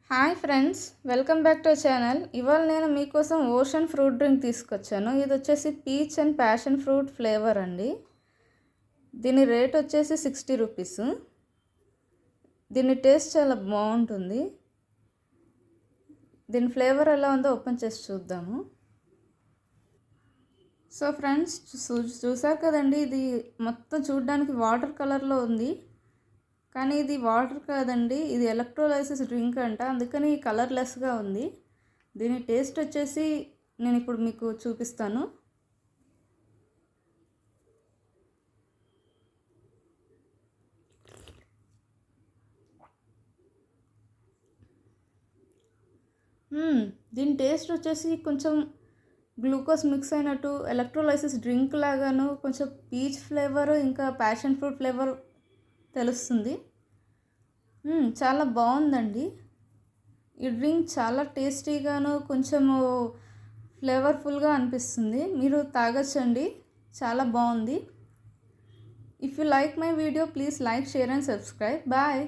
Hi friends, welcome back to channel. ఇవాళ నేను మీకోసం ఓషన్ ఫ్రూట్ డ్రింక్ తీసుకొచ్చాను. ఇది వచ్చేసి peach and passion fruit flavour అండి. దీని రేట్ వచ్చేసి 60 రూపీస్. దీని టేస్ట్ చాలా బాగుంటుంది. దీని ఫ్లేవర్ ఎలా ఉందో ఓపెన్ చేసి చూద్దాము. సో ఫ్రెండ్స్, చూసారు కదండి, ఇది మొత్తం చూడడానికి వాటర్ కలర్లో ఉంది. కానీ ఇది వాటర్ కాదండి, ఇది ఎలక్ట్రోలైసిస్ డ్రింక్ అంట, అందుకని కలర్లెస్గా ఉంది. దీని టేస్ట్ వచ్చేసి నేను ఇప్పుడు మీకు చూపిస్తాను. దీని టేస్ట్ వచ్చేసి కొంచెం గ్లూకోజ్ మిక్స్ అయినట్టు, ఎలక్ట్రోలైసిస్ డ్రింక్ లాగాను, కొంచెం పీచ్ ఫ్లేవర్ ఇంకా ప్యాషన్ ఫ్రూట్ ఫ్లేవర్ తెలుస్తుంది. చాలా బాగుందండి. ఈ డ్రింక్ చాలా టేస్టీగాను కొంచెము ఫ్లేవర్ఫుల్గా అనిపిస్తుంది. మీరు తాగొచ్చండి, చాలా బాగుంది. If you like my video, please like, share and subscribe. Bye.